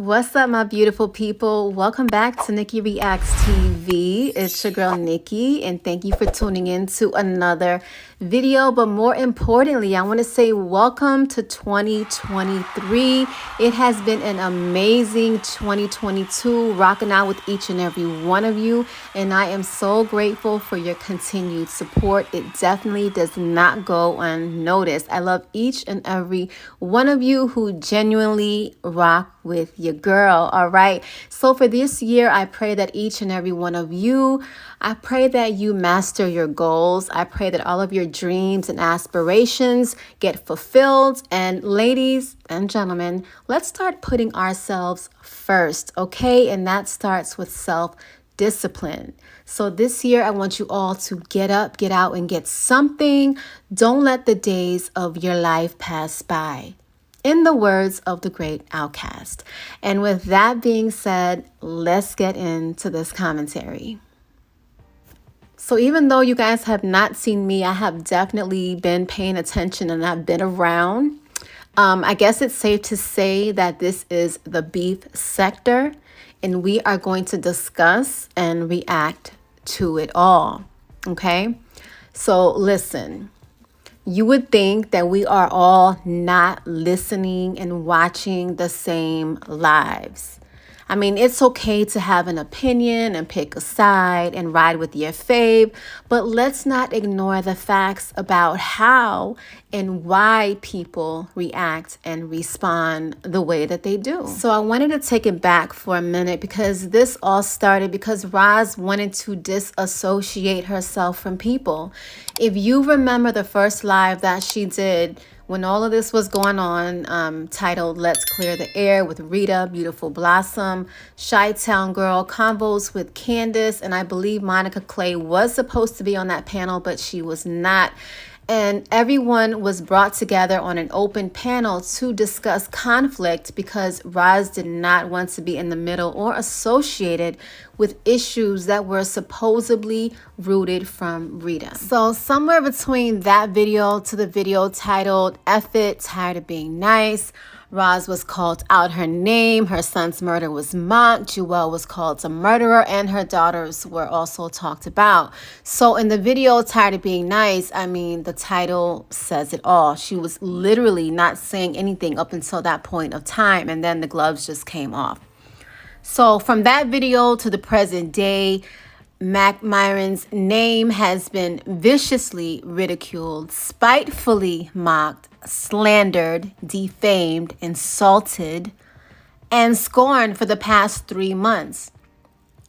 What's up, my beautiful people? Welcome back to Nikki Reacts TV. It's your girl Nikki, and thank you for tuning in to another video. But more importantly, I want to say welcome to 2023. It has been an amazing 2022, rocking out with each and every one of you, and I am so grateful for your continued support. It definitely does not go unnoticed. I love each and every one of you who genuinely rock with your girl. All right. So for this year, I pray that each and every one of you, I pray that you master your goals. I pray that all of your dreams and aspirations get fulfilled. And ladies and gentlemen, let's start putting ourselves first. Okay. And that starts with self-discipline. So this year, I want you all to get up, get out, and get something. Don't let the days of your life pass by, in the words of the great Outcast. And with that being said, let's get into this commentary. So even though you guys have not seen me, I have definitely been paying attention and I've been around. I guess it's safe to say that this is the beef sector, and we are going to discuss and react to it all. Okay? So listen. You would think that we are all not listening and watching the same lives. I mean, it's okay to have an opinion and pick a side and ride with your fave, but let's not ignore the facts about how and why people react and respond the way that they do. So I wanted to take it back for a minute because this all started because Roz wanted to disassociate herself from people. If you remember the first live that she did when all of this was going on, titled Let's Clear the Air with Rita, Beautiful Blossom, Chi-Town Girl, Convos with Candace, and I believe Monica Clay was supposed to be on that panel, but she was not. And everyone was brought together on an open panel to discuss conflict because Roz did not want to be in the middle or associated with issues that were supposedly rooted from Rita. So somewhere between that video to the video titled F It, Tired of Being Nice, Roz was called out her name, her son's murder was mocked, Jewel was called a murderer, and her daughters were also talked about. So in the video, Tired of Being Nice, I mean, the title says it all. She was literally not saying anything up until that point of time, and then the gloves just came off. So from that video to the present day, Mac Myron's name has been viciously ridiculed, spitefully mocked, slandered, defamed, insulted, and scorned for the past 3 months.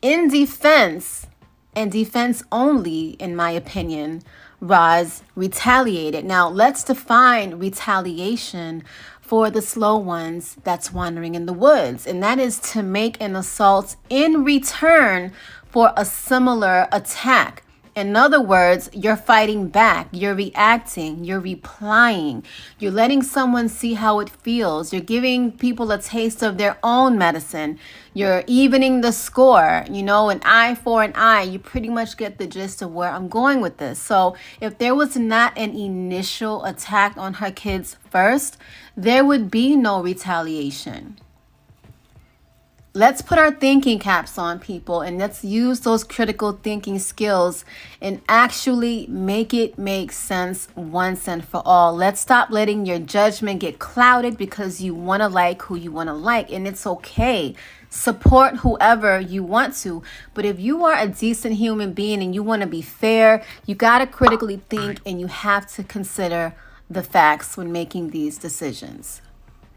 In defense, and defense only, in my opinion, Roz retaliated. Now, let's define retaliation for the slow ones that's wandering in the woods, and that is to make an assault in return for a similar attack. In other words, you're fighting back, you're reacting, you're replying, you're letting someone see how it feels, you're giving people a taste of their own medicine, you're evening the score, you know, an eye for an eye. You pretty much get the gist of where I'm going with this. So if there was not an initial attack on her kids first, there would be no retaliation. Let's put our thinking caps on, people, and let's use those critical thinking skills and actually make it make sense once and for all. Let's stop letting your judgment get clouded because you want to like who you want to like, and it's okay. Support whoever you want to, but if you are a decent human being and you want to be fair, you got to critically think and you have to consider the facts when making these decisions.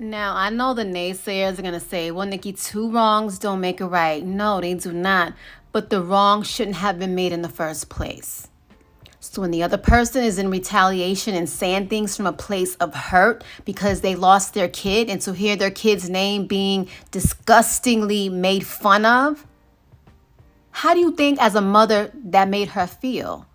Now, I know the naysayers are going to say, well, Nikki, 2 wrongs don't make a right. No, they do not. But the wrong shouldn't have been made in the first place. So when the other person is in retaliation and saying things from a place of hurt because they lost their kid, and to hear their kid's name being disgustingly made fun of, how do you think as a mother that made her feel?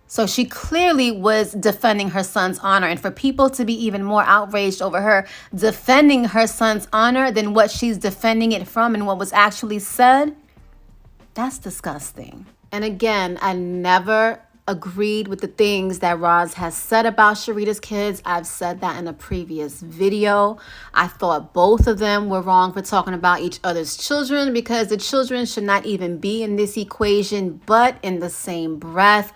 So she clearly was defending her son's honor. And for people to be even more outraged over her defending her son's honor than what she's defending it from and what was actually said, that's disgusting. And again, I never agreed with the things that Roz has said about Sharita's kids. I've said that in a previous video. I thought both of them were wrong for talking about each other's children because the children should not even be in this equation. But in the same breath,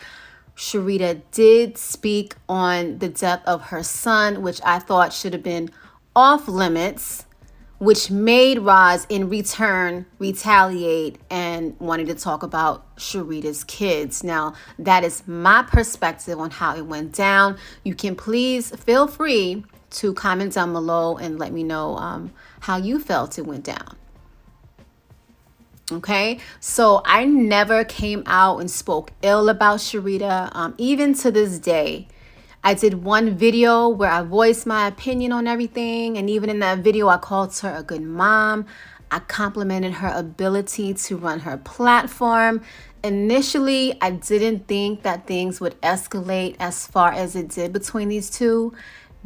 Sharita did speak on the death of her son, which I thought should have been off limits, which made Roz in return retaliate and wanted to talk about Sharita's kids. Now, that is my perspective on how it went down. You can please feel free to comment down below and let me know how you felt it went down. Okay, so I never came out and spoke ill about Sharita, even to this day. I did one video where I voiced my opinion on everything, and even in that video, I called her a good mom. I complimented her ability to run her platform. Initially, I didn't think that things would escalate as far as it did between these two,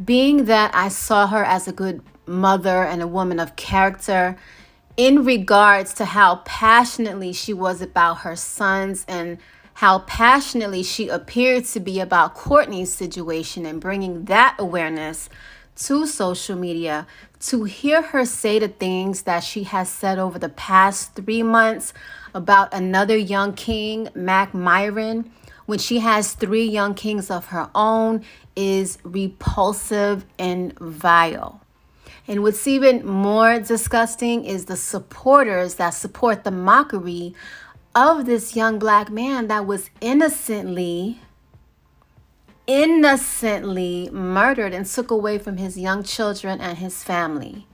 being that I saw her as a good mother and a woman of character in regards to how passionately she was about her sons and how passionately she appeared to be about Courtney's situation and bringing that awareness to social media. To hear her say the things that she has said over the past 3 months about another young king, Mac Myron, when she has 3 young kings of her own, is repulsive and vile. And what's even more disgusting is the supporters that support the mockery of this young black man that was innocently murdered and took away from his young children and his family.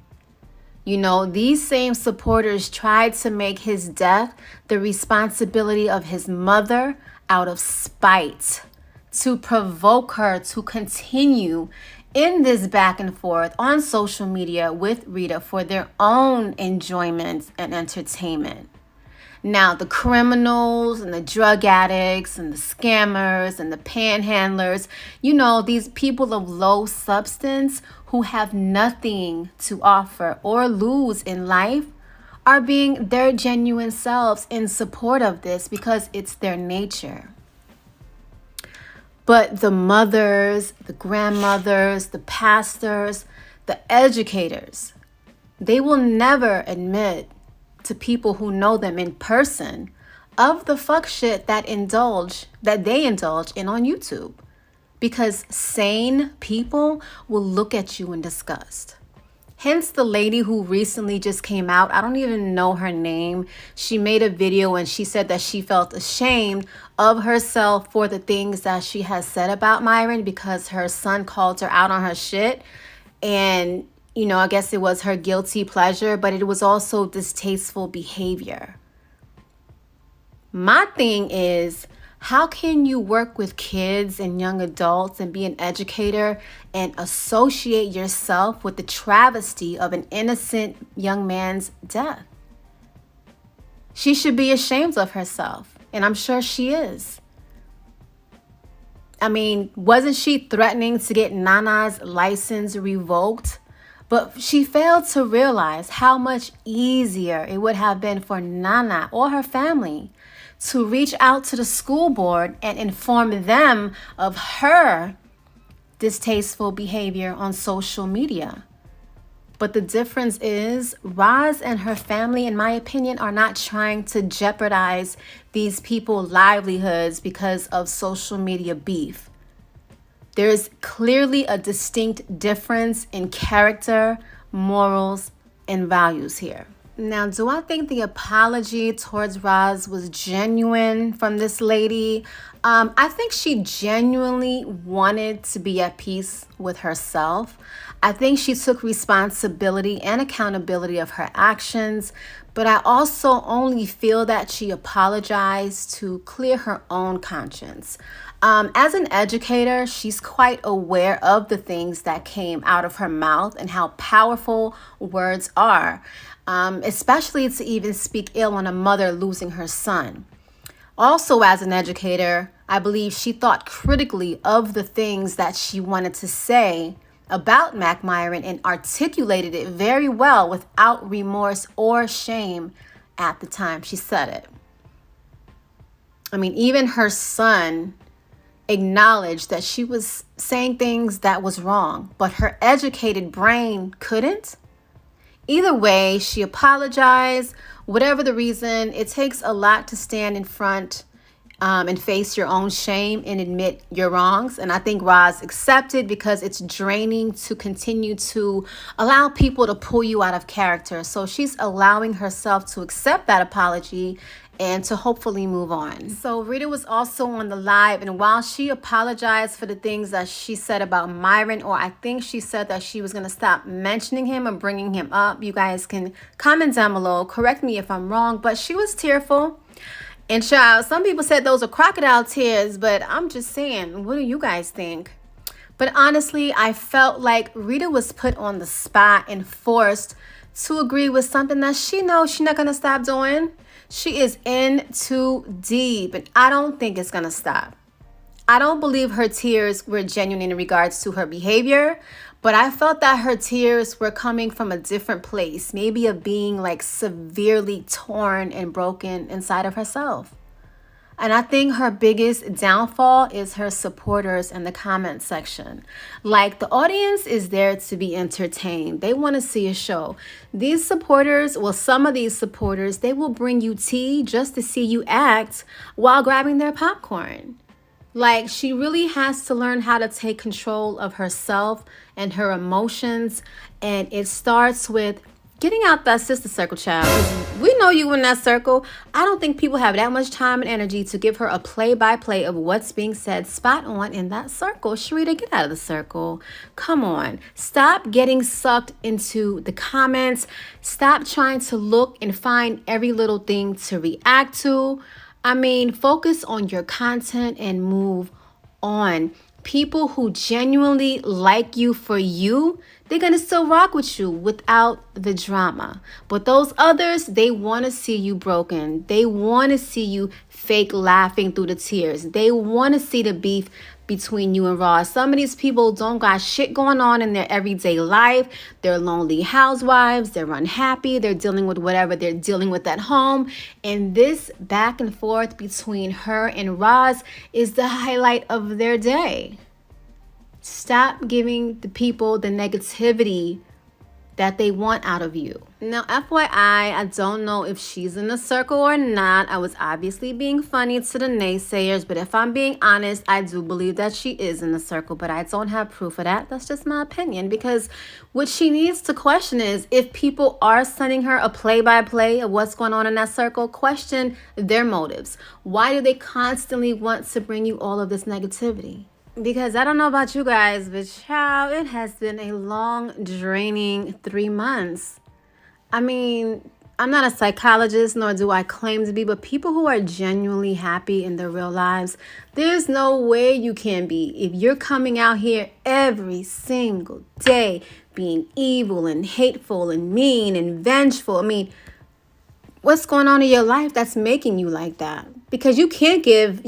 You know, these same supporters tried to make his death the responsibility of his mother out of spite, to provoke her to continue in this back and forth on social media with Rita for their own enjoyment and entertainment. Now, the criminals and the drug addicts and the scammers and the panhandlers, you know, these people of low substance who have nothing to offer or lose in life are being their genuine selves in support of this because it's their nature. But the mothers, the grandmothers, the pastors, the educators, they will never admit to people who know them in person of the fuck shit that they indulge in on YouTube. Because sane people will look at you in disgust. Hence the lady who recently just came out, I don't even know her name. She made a video and she said that she felt ashamed of herself for the things that she has said about Myron because her son called her out on her shit. And, you know, I guess it was her guilty pleasure, but it was also distasteful behavior. My thing is, how can you work with kids and young adults and be an educator and associate yourself with the travesty of an innocent young man's death? She should be ashamed of herself, and I'm sure she is. I mean, wasn't she threatening to get Nana's license revoked? But she failed to realize how much easier it would have been for Nana or her family to reach out to the school board and inform them of her distasteful behavior on social media. But the difference is Roz and her family, in my opinion, are not trying to jeopardize these people's livelihoods because of social media beef. There's clearly a distinct difference in character, morals, and values here. Now, do I think the apology towards Roz was genuine from this lady? I think she genuinely wanted to be at peace with herself. I think she took responsibility and accountability of her actions, but I also only feel that she apologized to clear her own conscience. As an educator, she's quite aware of the things that came out of her mouth and how powerful words are, especially to even speak ill on a mother losing her son. Also, as an educator, I believe she thought critically of the things that she wanted to say about Mac Myron and articulated it very well without remorse or shame at the time she said it. I mean, even her son acknowledge that she was saying things that was wrong, but her educated brain couldn't. Either way, she apologized. Whatever the reason, it takes a lot to stand in front and face your own shame and admit your wrongs. And I think Roz accepted because it's draining to continue to allow people to pull you out of character. So she's allowing herself to accept that apology and to hopefully move on. So Rita was also on the live, and while she apologized for the things that she said about Myron, or I think she said that she was going to stop mentioning him or bringing him up, you guys can comment down below, correct me if I'm wrong, but she was tearful. And child, some people said those are crocodile tears, but I'm just saying, what do you guys think? But honestly, I felt like Rita was put on the spot and forced to agree with something that she knows she's not going to stop doing. She is in too deep, and I don't think it's going to stop. I don't believe her tears were genuine in regards to her behavior, but I felt that her tears were coming from a different place, maybe of being like severely torn and broken inside of herself. And I think her biggest downfall is her supporters in the comment section. Like, the audience is there to be entertained. They want to see a show. These supporters, well, some of these supporters, they will bring you tea just to see you act while grabbing their popcorn. Like, she really has to learn how to take control of herself and her emotions. And it starts with getting out that sister circle, child. 'Cause we know you in that circle. I don't think people have that much time and energy to give her a play-by-play of what's being said spot on in that circle. Sharita, get out of the circle. Come on. Stop getting sucked into the comments. Stop trying to look and find every little thing to react to. I mean, focus on your content and move on. People who genuinely like you for you, they're going to still rock with you without the drama. But those others, they want to see you broken. They want to see you fake laughing through the tears. They want to see the beef between you and Ross. Some of these people don't got shit going on in their everyday life. They're lonely housewives. They're unhappy. They're dealing with whatever they're dealing with at home. And this back and forth between her and Roz is the highlight of their day. Stop giving the people the negativity that they want out of you. Now, FYI, I don't know if she's in the circle or not. I was obviously being funny to the naysayers, but if I'm being honest, I do believe that she is in the circle, but I don't have proof of that. That's just my opinion, because what she needs to question is, if people are sending her a play-by-play of what's going on in that circle, question their motives. Why do they constantly want to bring you all of this negativity? Because I don't know about you guys, but child, it has been a long, draining 3 months. I mean, I'm not a psychologist, nor do I claim to be, but people who are genuinely happy in their real lives, there's no way you can be if you're coming out here every single day being evil and hateful and mean and vengeful. I mean, what's going on in your life that's making you like that? Because you can't give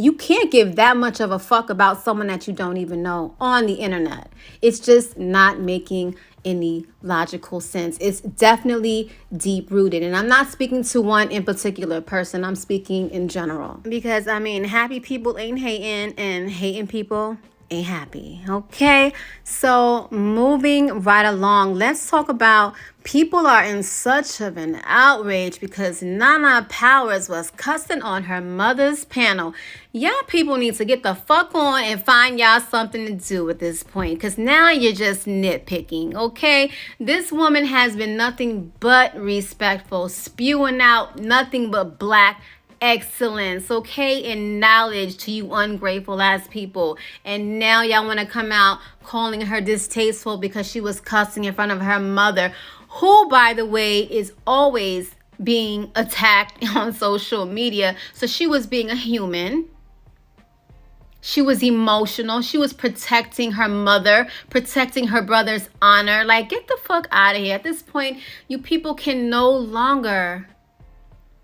that much of a fuck about someone that you don't even know on the internet. It's just not making any logical sense. It's definitely deep rooted. And I'm not speaking to one in particular person. I'm speaking in general. Because I mean, happy people ain't hating, and hating people ain't happy. Okay, so moving right along, let's talk about people are in such of an outrage because Nana Powers was cussing on her mother's panel. Y'all people need to get the fuck on and find y'all something to do at this point, because now you're just nitpicking. Okay, this woman has been nothing but respectful, spewing out nothing but black excellence, okay, and knowledge to you ungrateful ass people. And now y'all want to come out calling her distasteful because she was cussing in front of her mother, who, by the way, is always being attacked on social media. So she was being a human. She was emotional. She was protecting her mother, protecting her brother's honor. Like, get the fuck out of here. At this point, you people can no longer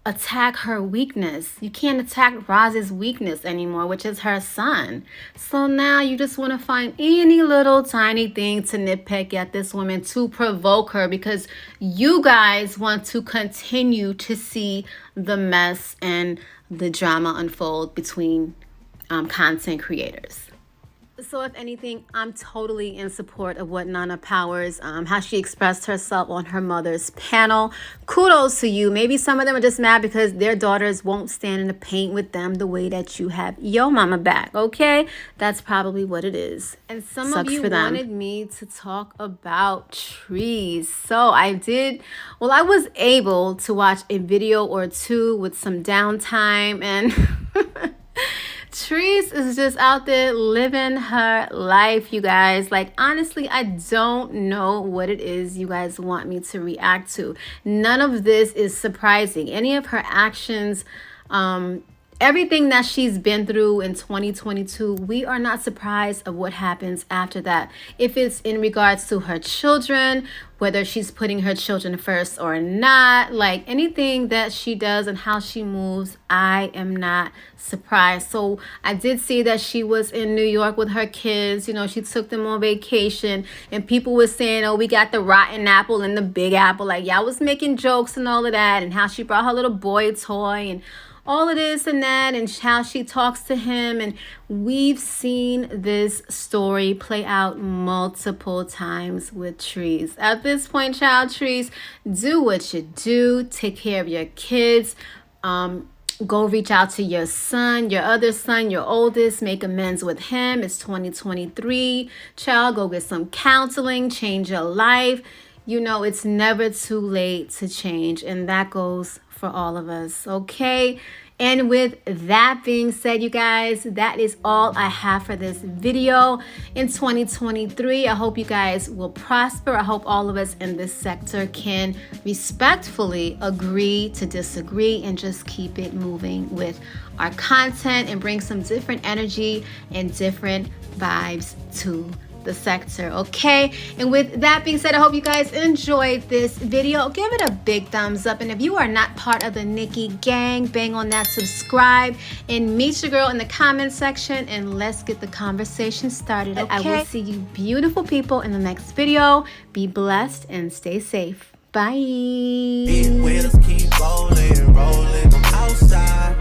attack her weakness. You can't attack Roz's weakness anymore, which is her son. So now you just want to find any little tiny thing to nitpick at this woman to provoke her, because you guys want to continue to see the mess and the drama unfold between content creators. So if anything, I'm totally in support of what Nana Powers, how she expressed herself on her mother's panel. Kudos to you. Maybe some of them are just mad because their daughters won't stand in the paint with them the way that you have your mama back, okay? That's probably what it is. And some of you wanted me to talk about trees. So I was able to watch a video or two with some downtime, and Trees is just out there living her life, you guys. Like, honestly, I don't know what it is you guys want me to react to. None of this is surprising. Any of her actions, everything that she's been through in 2022, we are not surprised of what happens after that. If it's in regards to her children, whether she's putting her children first or not, like anything that she does and how she moves, I am not surprised. So I did see that she was in New York with her kids. You know, she took them on vacation, and people were saying, oh, we got the rotten apple and the big apple. Like, y'all was making jokes and all of that, and how she brought her little boy toy and all of this and that, and how she talks to him. And we've seen this story play out multiple times with Trees. At this point, child, Trees, do what you do. Take care of your kids. Go reach out to your son, your other son, your oldest. Make amends with him. It's 2023. Child, go get some counseling. Change your life. You know, it's never too late to change, and that goes for all of us, okay? And with that being said, you guys, that is all I have for this video in 2023. I hope you guys will prosper. I hope all of us in this sector can respectfully agree to disagree and just keep it moving with our content and bring some different energy and different vibes to the sector, okay? And with that being said, I hope you guys enjoyed this video. Give it a big thumbs up, and if you are not part of the Nikki gang, bang on that subscribe and meet your girl in the comment section, and let's get the conversation started, okay? I will see you beautiful people in the next video. Be blessed and stay safe. Bye. Big wheels keep rolling, rolling outside.